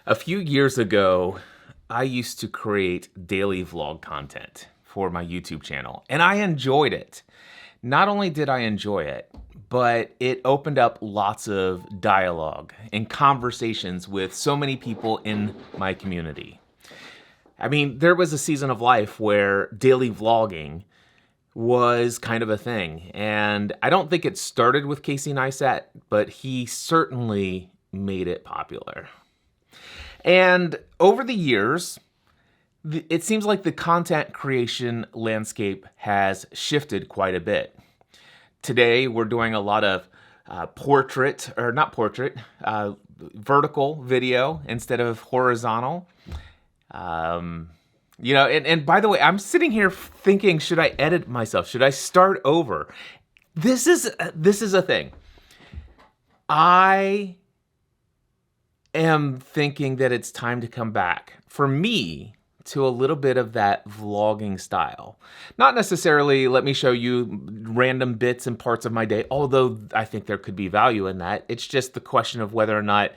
A few years ago, I used to create daily vlog content for my YouTube channel, and I enjoyed it. Not only did I enjoy it, but it opened up lots of dialogue and conversations with so many people in my community. I mean, there was a season of life where daily vlogging was kind of a thing, and I don't think it started with Casey Neistat, but he certainly made it popular. And over the years, it seems like the content creation landscape has shifted quite a bit. Today, we're doing a lot of vertical video instead of horizontal. And by the way, I'm sitting here thinking, should I edit myself? Should I start over? This is a thing. I am thinking that it's time to come back, for me, to a little bit of that vlogging style. Not necessarily let me show you random bits and parts of my day, although I think there could be value in that. It's just the question of whether or not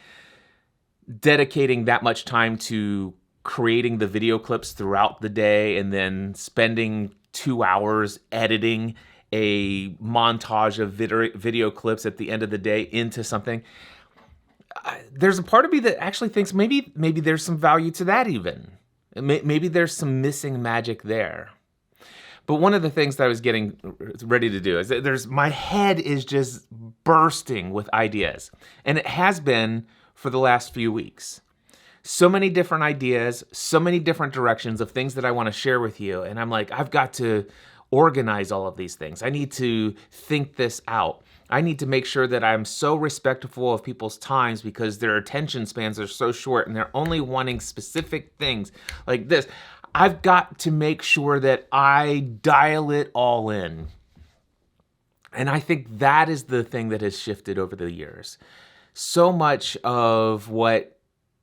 dedicating that much time to creating the video clips throughout the day and then spending 2 hours editing a montage of video clips at the end of the day into something. There's a part of me that actually thinks maybe there's some value to that even. Maybe there's some missing magic there. But one of the things that I was getting ready to do is that my head is just bursting with ideas. And it has been for the last few weeks. So many different ideas, so many different directions of things that I want to share with you. And I'm like, I've got to organize all of these things. I need to think this out. I need to make sure that I'm so respectful of people's times because their attention spans are so short and they're only wanting specific things like this. I've got to make sure that I dial it all in. And I think that is the thing that has shifted over the years. So much of what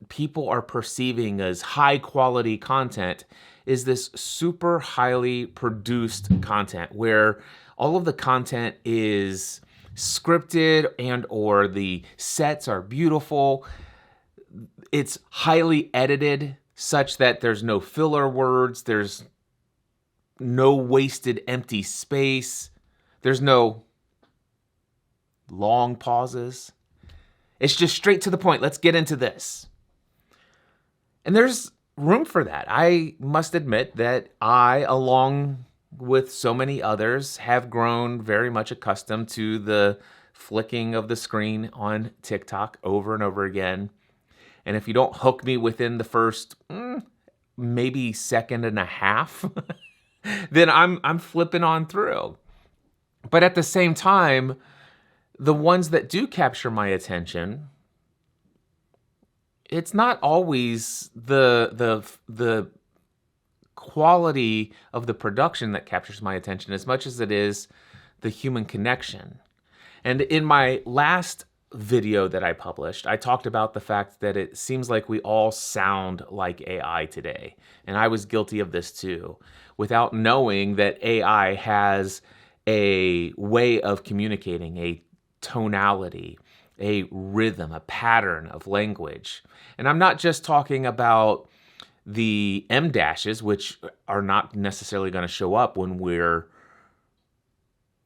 people are perceiving as high quality content is this super highly produced content where all of the content is scripted and or the sets are beautiful. It's highly edited such that there's no filler words, there's no wasted empty space, there's no long pauses. It's just straight to the point. Let's get into this. And there's room for that. I must admit that I, along with so many others, have grown very much accustomed to the flicking of the screen on TikTok over and over again. And if you don't hook me within the first maybe second and a half, then I'm flipping on through. But at the same time, the ones that do capture my attention, it's not always the quality of the production that captures my attention as much as it is the human connection. And in my last video that I published, I talked about the fact that it seems like we all sound like AI today. And I was guilty of this too, without knowing that AI has a way of communicating, a tonality, a rhythm, a pattern of language. And I'm not just talking about the M dashes, which are not necessarily going to show up when we're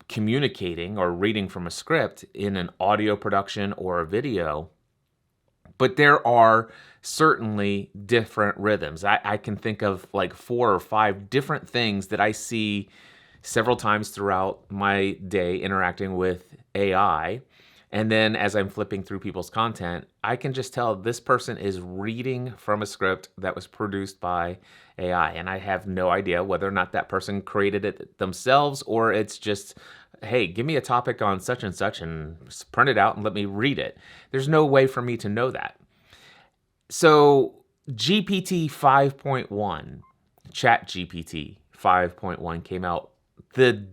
communicating or reading from a script in an audio production or a video, but there are certainly different rhythms. I can think of like 4 or 5 different things that I see several times throughout my day interacting with AI. And then as I'm flipping through people's content, I can just tell this person is reading from a script that was produced by AI. And I have no idea whether or not that person created it themselves or it's just, hey, give me a topic on such and print it out and let me read it. There's no way for me to know that. So GPT 5.1, ChatGPT 5.1 came out the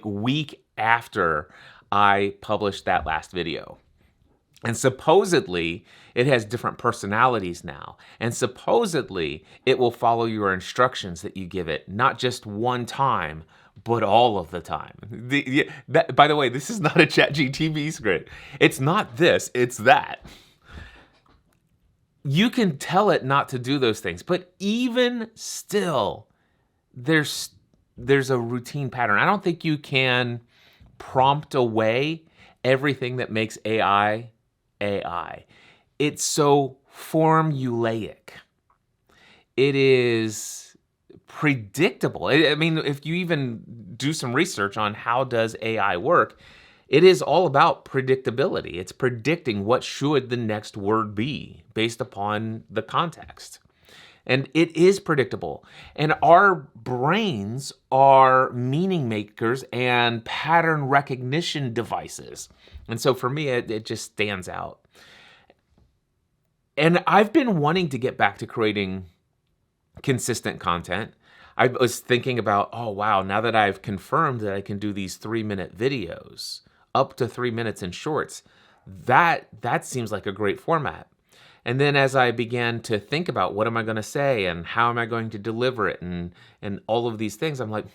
week after I published that last video. And supposedly it has different personalities now. And supposedly it will follow your instructions that you give it, not just one time, but all of the time. By the way, this is not a ChatGPT script. It's not this, it's that. You can tell it not to do those things, but even still, there's a routine pattern. I don't think you can prompt away everything that makes AI AI. It's so formulaic. It is predictable. I mean, if you even do some research on how does AI work, it is all about predictability. It's predicting what should the next word be based upon the context. And it is predictable. And our brains are meaning makers and pattern recognition devices. And so for me, it just stands out. And I've been wanting to get back to creating consistent content. I was thinking about, oh, wow, now that I've confirmed that I can do these 3-minute videos, up to 3 minutes in shorts, that seems like a great format. And then as I began to think about what am I going to say and how am I going to deliver it and all of these things, I'm like,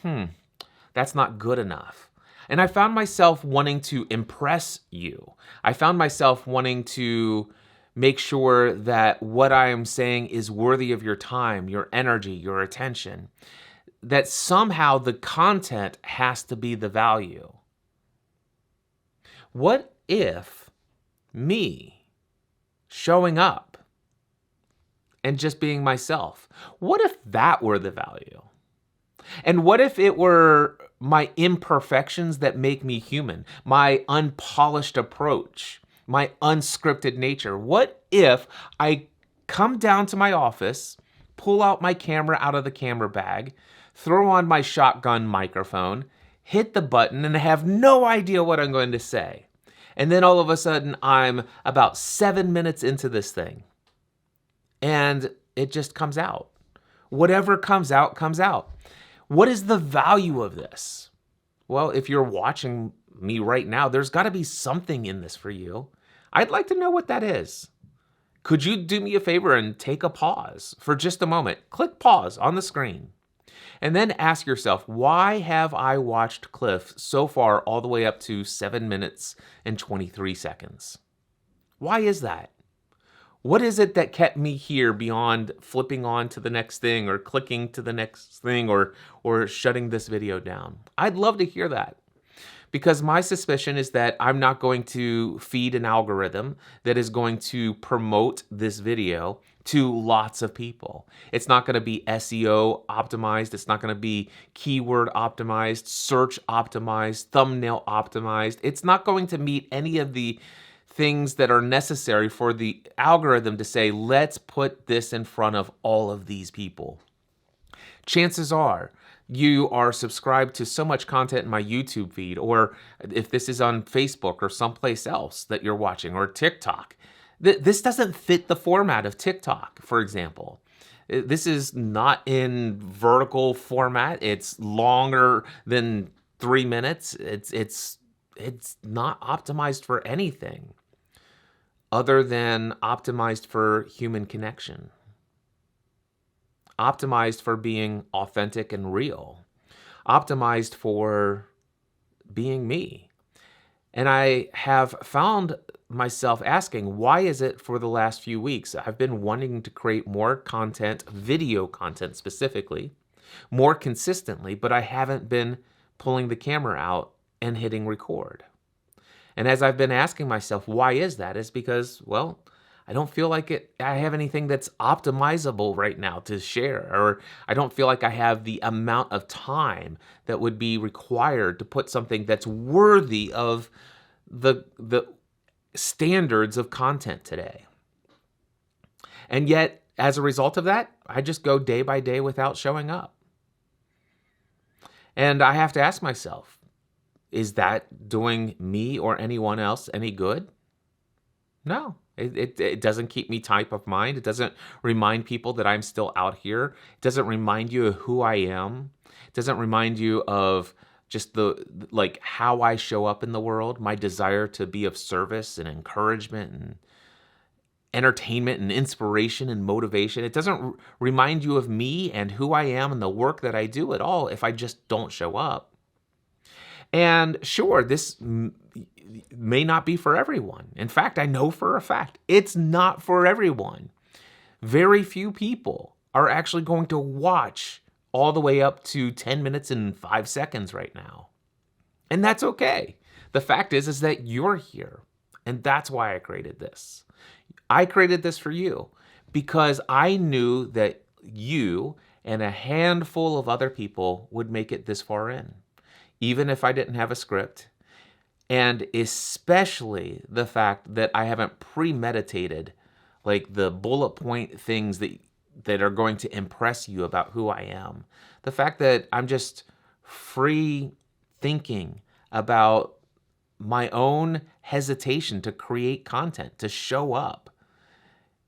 that's not good enough. And I found myself wanting to impress you. I found myself wanting to make sure that what I am saying is worthy of your time, your energy, your attention. That somehow the content has to be the value. What if me showing up and just being myself, what if that were the value? And what if it were my imperfections that make me human, my unpolished approach, my unscripted nature? What if I come down to my office, pull out my camera out of the camera bag, throw on my shotgun microphone, hit the button, and have no idea what I'm going to say? And then all of a sudden, I'm about 7 minutes into this thing. And it just comes out. Whatever comes out, comes out. What is the value of this? Well, if you're watching me right now, there's got to be something in this for you. I'd like to know what that is. Could you do me a favor and take a pause for just a moment? Click pause on the screen. And then ask yourself, why have I watched Cliff so far all the way up to 7 minutes and 23 seconds? Why is that? What is it that kept me here beyond flipping on to the next thing or clicking to the next thing or shutting this video down? I'd love to hear that. Because my suspicion is that I'm not going to feed an algorithm that is going to promote this video to lots of people. It's not going to be SEO optimized. It's not going to be keyword optimized, search optimized, thumbnail optimized. It's not going to meet any of the things that are necessary for the algorithm to say, let's put this in front of all of these people. Chances are, you are subscribed to so much content in my YouTube feed, or if this is on Facebook or someplace else that you're watching, or TikTok. This doesn't fit the format of TikTok, for example. This is not in vertical format. It's longer than 3 minutes. It's not optimized for anything other than optimized for human connection. Optimized for being authentic and real. Optimized for being me. And I have found myself asking, why is it for the last few weeks I've been wanting to create more content, video content specifically, more consistently, but I haven't been pulling the camera out and hitting record. And as I've been asking myself, why is that? It's because, well, I don't feel like I have anything that's optimizable right now to share, or I don't feel like I have the amount of time that would be required to put something that's worthy of the standards of content today. And yet, as a result of that, I just go day by day without showing up. And I have to ask myself, is that doing me or anyone else any good? No. It doesn't keep me top of mind. It doesn't remind people that I'm still out here. It doesn't remind you of who I am. It doesn't remind you of just how I show up in the world, my desire to be of service and encouragement and entertainment and inspiration and motivation. It doesn't remind you of me and who I am and the work that I do at all if I just don't show up. And sure, this may not be for everyone. In fact, I know for a fact it's not for everyone. Very few people are actually going to watch all the way up to 10 minutes and 5 seconds right now. And that's okay. The fact is that you're here. And that's why I created this. I created this for you because I knew that you and a handful of other people would make it this far in, even if I didn't have a script. And especially the fact that I haven't premeditated like the bullet point things that are going to impress you about who I am. The fact that I'm just free thinking about my own hesitation to create content, to show up.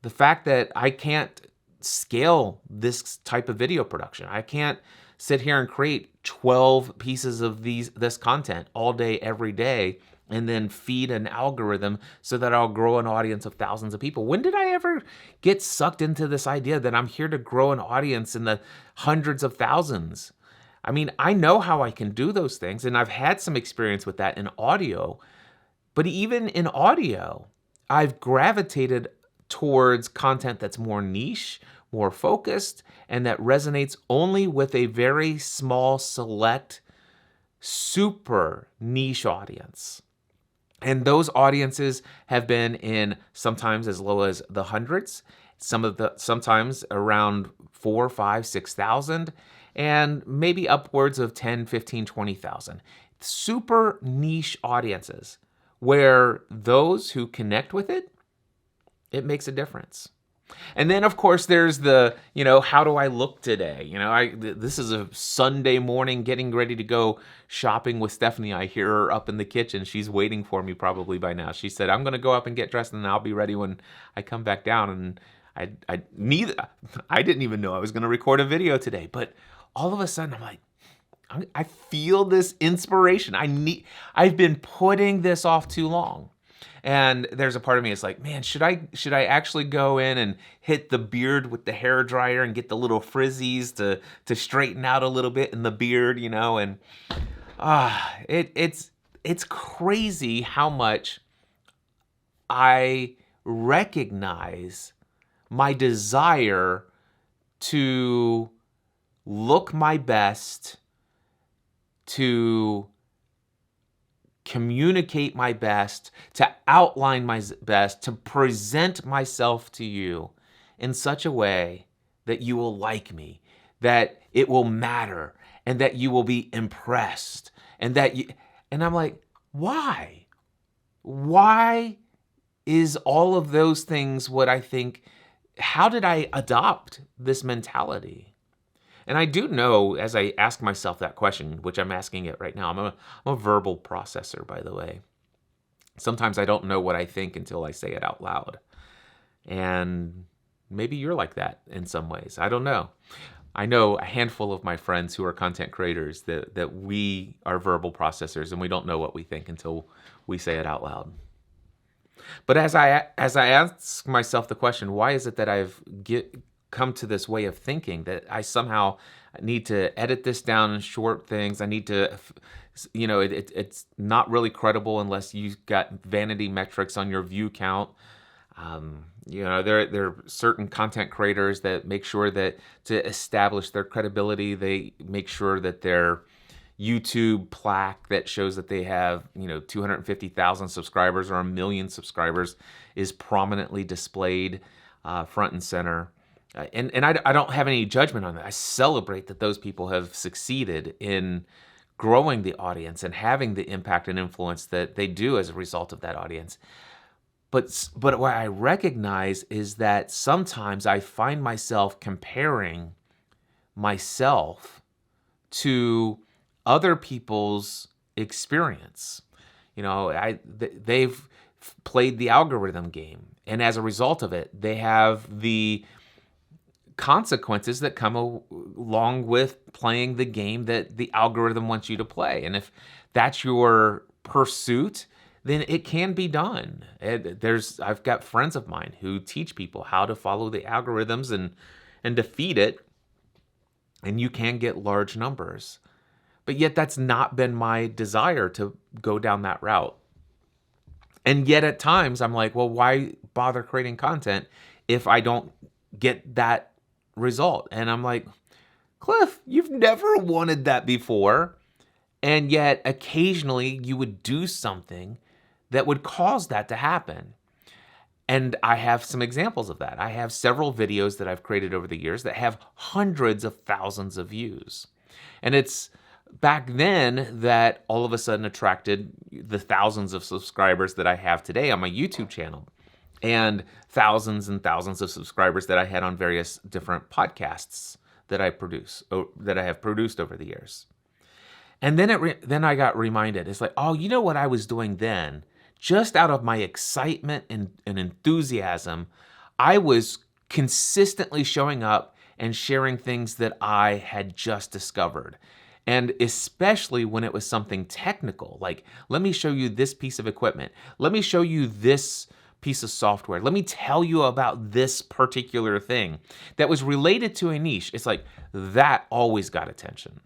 The fact that I can't scale this type of video production. I can't sit here and create 12 pieces of this content all day, every day, and then feed an algorithm so that I'll grow an audience of thousands of people. When did I ever get sucked into this idea that I'm here to grow an audience in the hundreds of thousands? I mean, I know how I can do those things, and I've had some experience with that in audio. But even in audio, I've gravitated towards content that's more niche, more focused, and that resonates only with a very small, select, super niche audience. And those audiences have been in sometimes as low as the hundreds, sometimes around 4, 5, 6,000, and maybe upwards of 10, 15, 20,000. Super niche audiences where those who connect with it, it makes a difference. And then, of course, there's the, how do I look today? This is a Sunday morning getting ready to go shopping with Stephanie. I hear her up in the kitchen. She's waiting for me probably by now. She said, I'm going to go up and get dressed and I'll be ready when I come back down. And I didn't even know I was going to record a video today. But all of a sudden, I'm like, I feel this inspiration. I've been putting this off too long. And there's a part of me that's like, man, should I actually go in and hit the beard with the hair dryer and get the little frizzies to straighten out a little bit in the beard, and it's crazy how much I recognize my desire to look my best, to communicate my best, to outline my best, to present myself to you in such a way that you will like me, that it will matter, and that you will be impressed. And I'm like, why? Why is all of those things what I think? How did I adopt this mentality? And I do know, as I ask myself that question, which I'm asking it right now, I'm a verbal processor, by the way. Sometimes I don't know what I think until I say it out loud. And maybe you're like that in some ways. I don't know. I know a handful of my friends who are content creators that we are verbal processors and we don't know what we think until we say it out loud. But as I ask myself the question, why is it that I've come to this way of thinking that I somehow need to edit this down in short things? I need to, it's not really credible unless you've got vanity metrics on your view count. There are certain content creators that make sure that to establish their credibility, they make sure that their YouTube plaque that shows that they have, 250,000 subscribers or 1 million subscribers is prominently displayed front and center. And I don't have any judgment on that. I celebrate that those people have succeeded in growing the audience and having the impact and influence that they do as a result of that audience. But what I recognize is that sometimes I find myself comparing myself to other people's experience. They've played the algorithm game, and as a result of it, they have the consequences that come along with playing the game that the algorithm wants you to play. And if that's your pursuit, then it can be done. I've got friends of mine who teach people how to follow the algorithms and defeat it, and you can get large numbers. But yet that's not been my desire to go down that route. And yet at times I'm like, well, why bother creating content if I don't get that result. And I'm like, Cliff, you've never wanted that before. And yet occasionally you would do something that would cause that to happen. And I have some examples of that. I have several videos that I've created over the years that have hundreds of thousands of views. And it's back then that all of a sudden attracted the thousands of subscribers that I have today on my YouTube channel, and thousands of subscribers that I had on various different podcasts that I have produced over the years. And then I got reminded. It's like, oh, you know what I was doing then? Just out of my excitement and enthusiasm, I was consistently showing up and sharing things that I had just discovered. And especially when it was something technical, like, let me show you this piece of equipment. Let me show you this piece of software. Let me tell you about this particular thing that was related to a niche. It's like, that always got attention.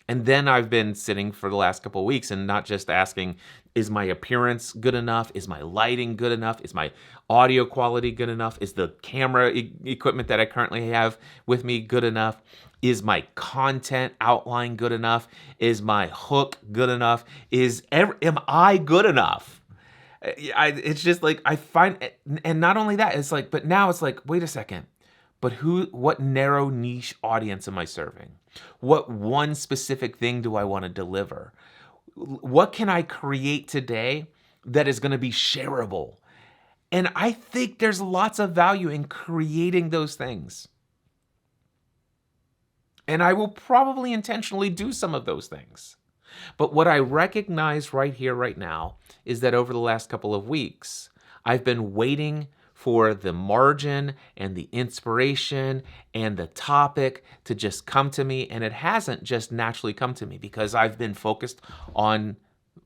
And then I've been sitting for the last couple of weeks and not just asking, is my appearance good enough? Is my lighting good enough? Is my audio quality good enough? Is the camera equipment that I currently have with me good enough? Is my content outline good enough? Is my hook good enough? Am I good enough? It's just like, I find, and not only that, it's like, but now it's like, wait a second. But what narrow niche audience am I serving? What one specific thing do I want to deliver? What can I create today that is going to be shareable? And I think there's lots of value in creating those things. And I will probably intentionally do some of those things. But what I recognize right here, right now, is that over the last couple of weeks, I've been waiting for the margin and the inspiration and the topic to just come to me. And it hasn't just naturally come to me because I've been focused on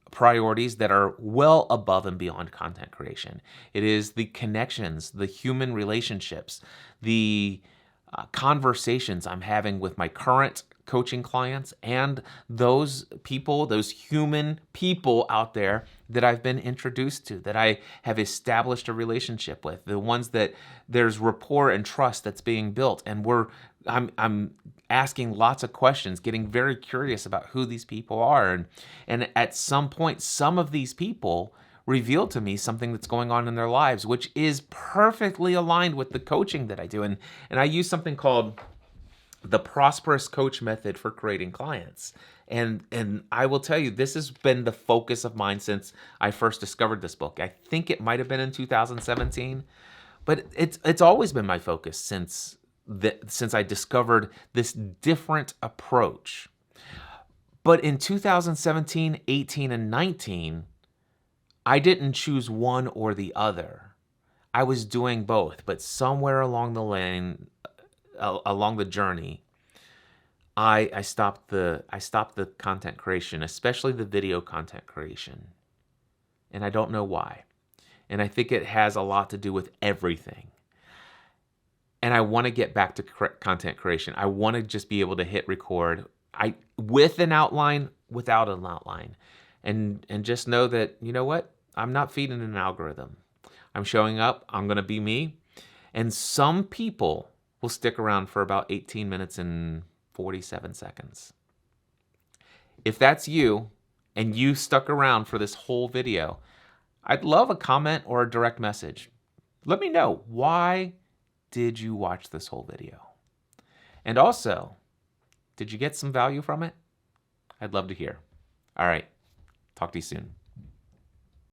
priorities that are well above and beyond content creation. It is the connections, the human relationships, the conversations I'm having with my current coaching clients and those people, those human people out there that I've been introduced to, that I have established a relationship with, the ones that there's rapport and trust that's being built. And I'm asking lots of questions, getting very curious about who these people are. And at some point, some of these people reveal to me something that's going on in their lives, which is perfectly aligned with the coaching that I do. And I use something called the Prosperous Coach Method for creating clients. And I will tell you, this has been the focus of mine since I first discovered this book. I think it might have been in 2017, but it's always been my focus since I discovered this different approach. But in 2017, 18, and 19, I didn't choose one or the other. I was doing both, but somewhere along the lane, along the journey, I stopped the content creation, especially the video content creation. And I don't know why. And I think it has a lot to do with everything. And I want to get back to content creation. I want to just be able to hit record with an outline, without an outline. And just know that, you know what? I'm not feeding an algorithm. I'm showing up. I'm going to be me. And some people will stick around for about 18 minutes and 47 seconds. If that's you, and you stuck around for this whole video, I'd love a comment or a direct message. Let me know, why did you watch this whole video? And also, did you get some value from it? I'd love to hear. All right, talk to you soon.